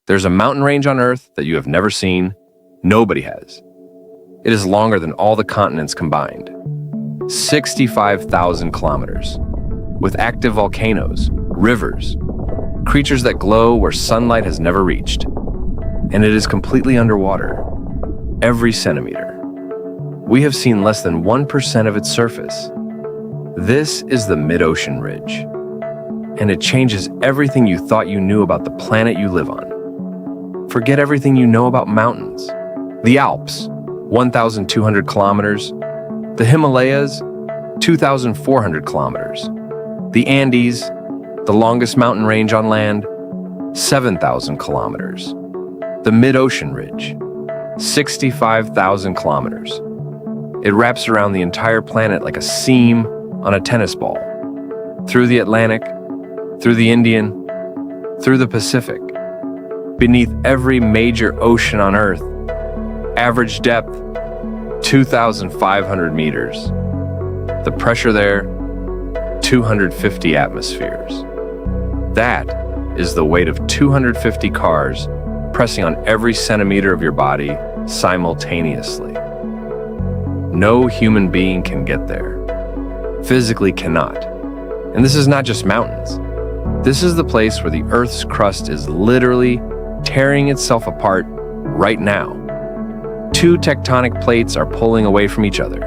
There's a mountain range on Earth that you have never seen. Nobody has. It is longer than all the continents combined. 65,000 kilometers. With active volcanoes, rivers, creatures that glow where sunlight has never reached. And it is completely underwater. Every centimeter. We have seen less than 1% of its surface. This is the mid-ocean ridge. And it changes everything you thought you knew about the planet you live on. Forget everything you know about mountains. The Alps, 1,200 kilometers. The Himalayas, 2,400 kilometers. The Andes, the longest mountain range on land, 7,000 kilometers. The mid-ocean ridge, 65,000 kilometers. It wraps around the entire planet like a seam on a tennis ball. Through the Atlantic, through the Indian, through the Pacific, beneath every major ocean on Earth. Average depth, 2,500 meters. The pressure there, 250 atmospheres. That is the weight of 250 cars pressing on every centimeter of your body simultaneously. No human being can get there. Physically cannot. And this is not just mountains. This is the place where the Earth's crust is literally tearing itself apart right now. Two tectonic plates are pulling away from each other.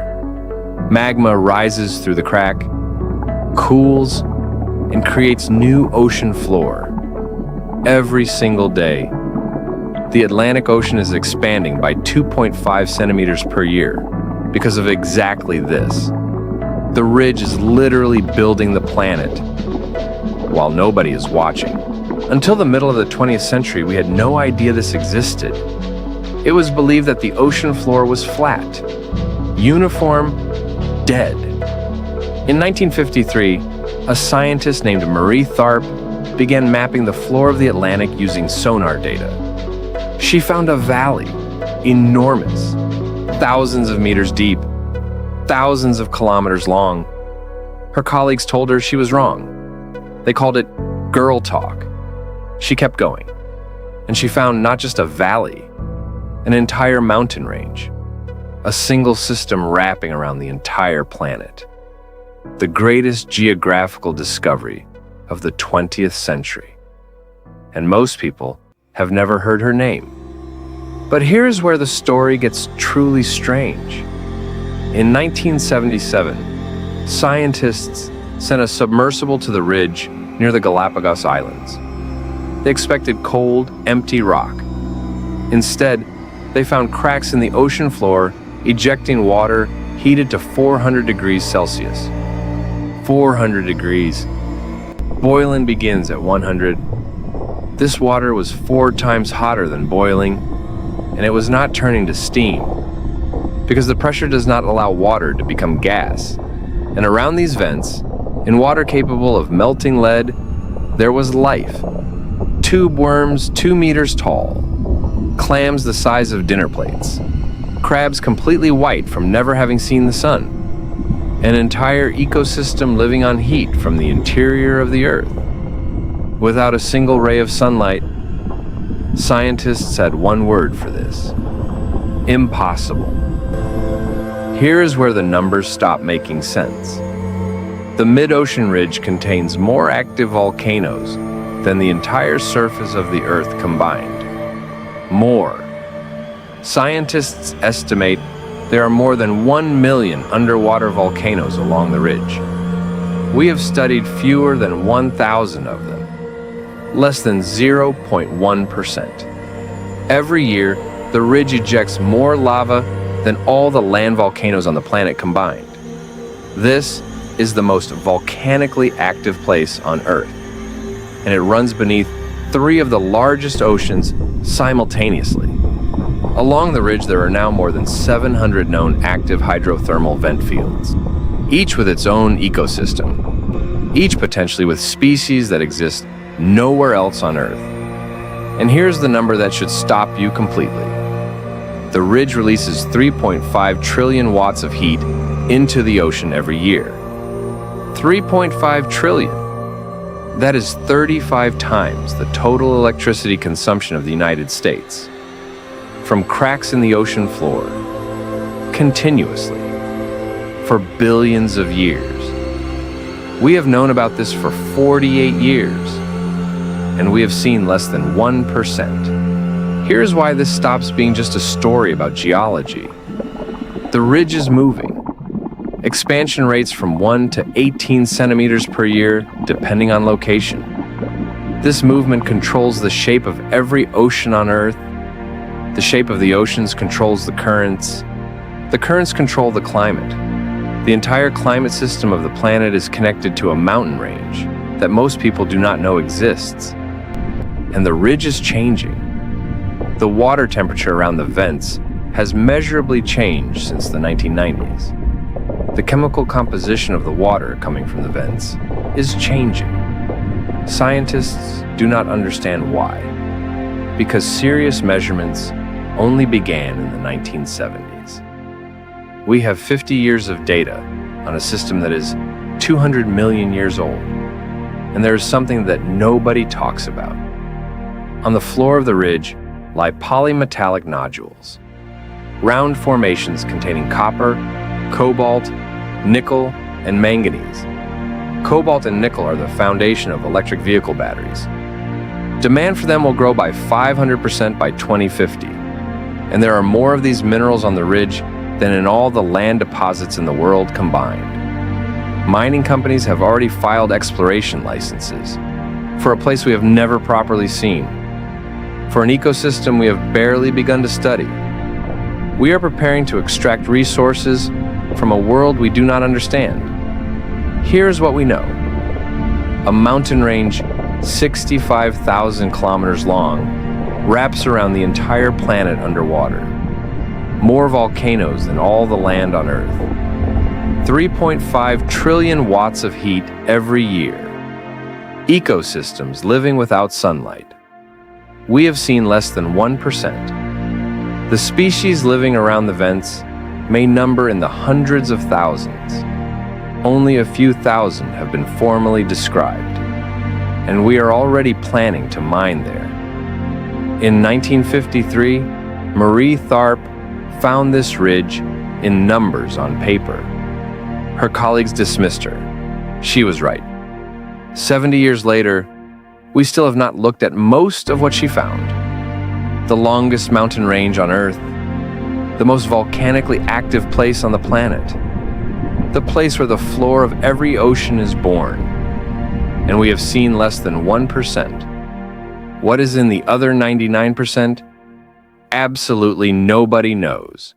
Magma rises through the crack, cools, and creates new ocean floor. Every single day, the Atlantic Ocean is expanding by 2.5 centimeters per year because of exactly this. The ridge is literally building the planet while nobody is watching. Until the middle of the 20th century, we had no idea this existed. It was believed that the ocean floor was flat, uniform, dead. In 1953, a scientist named Marie Tharp began mapping the floor of the Atlantic using sonar data. She found a valley, enormous, thousands of meters deep, thousands of kilometers long. Her colleagues told her she was wrong. They called it girl talk. She kept going, and she found not just a valley, an entire mountain range, a single system wrapping around the entire planet. The greatest geographical discovery of the 20th century. And most people have never heard her name. But here's where the story gets truly strange. In 1977, scientists sent a submersible to the ridge near the Galapagos Islands. They expected cold, empty rock. Instead, they found cracks in the ocean floor, ejecting water heated to 400 degrees Celsius. 400 degrees. Boiling begins at 100. This water was 4 times hotter than boiling, and it was not turning to steam, because the pressure does not allow water to become gas. And around these vents, in water capable of melting lead, there was life. Tube worms 2 meters tall, clams the size of dinner plates, crabs completely white from never having seen the sun, an entire ecosystem living on heat from the interior of the Earth. Without a single ray of sunlight, scientists had one word for this: impossible. Here is where the numbers stop making sense. The mid-ocean ridge contains more active volcanoes than the entire surface of the Earth combined. More. Scientists estimate there are more than 1 million underwater volcanoes along the ridge. We have studied fewer than 1,000 of them, less than 0.1%. Every year, the ridge ejects more lava than all the land volcanoes on the planet combined. This is the most volcanically active place on Earth, and it runs beneath 3 of the largest oceans simultaneously. Along the ridge, there are now more than 700 known active hydrothermal vent fields, each with its own ecosystem, each potentially with species that exist nowhere else on Earth. And here's the number that should stop you completely. The ridge releases 3.5 trillion watts of heat into the ocean every year. 3.5 trillion. That is 35 times the total electricity consumption of the United States. From cracks in the ocean floor, continuously, for billions of years. We have known about this for 48 years, and we have seen less than 1%. Here's why this stops being just a story about geology. The ridge is moving. Expansion rates from 1 to 18 centimeters per year, depending on location. This movement controls the shape of every ocean on Earth. The shape of the oceans controls the currents. The currents control the climate. The entire climate system of the planet is connected to a mountain range that most people do not know exists. And the ridge is changing. The water temperature around the vents has measurably changed since the 1990s. The chemical composition of the water coming from the vents is changing. Scientists do not understand why, because serious measurements only began in the 1970s. We have 50 years of data on a system that is 200 million years old, and there is something that nobody talks about. On the floor of the ridge lie polymetallic nodules, round formations containing copper, cobalt, nickel, and manganese. Cobalt and nickel are the foundation of electric vehicle batteries. Demand for them will grow by 500% by 2050, and there are more of these minerals on the ridge than in all the land deposits in the world combined. Mining companies have already filed exploration licenses for a place we have never properly seen, for an ecosystem we have barely begun to study. We are preparing to extract resources from a world we do not understand. Here's what we know. A mountain range 65,000 kilometers long wraps around the entire planet underwater. More volcanoes than all the land on Earth. 3.5 trillion watts of heat every year. Ecosystems living without sunlight. We have seen less than 1%. The species living around the vents may number in the hundreds of thousands. Only a few thousand have been formally described, and we are already planning to mine there. In 1953, Marie Tharp found this ridge in numbers on paper. Her colleagues dismissed her. She was right. 70 years later, we still have not looked at most of what she found. The longest mountain range on Earth, the most volcanically active place on the planet, the place where the floor of every ocean is born, and we have seen less than 1%. What is in the other 99%? Absolutely nobody knows.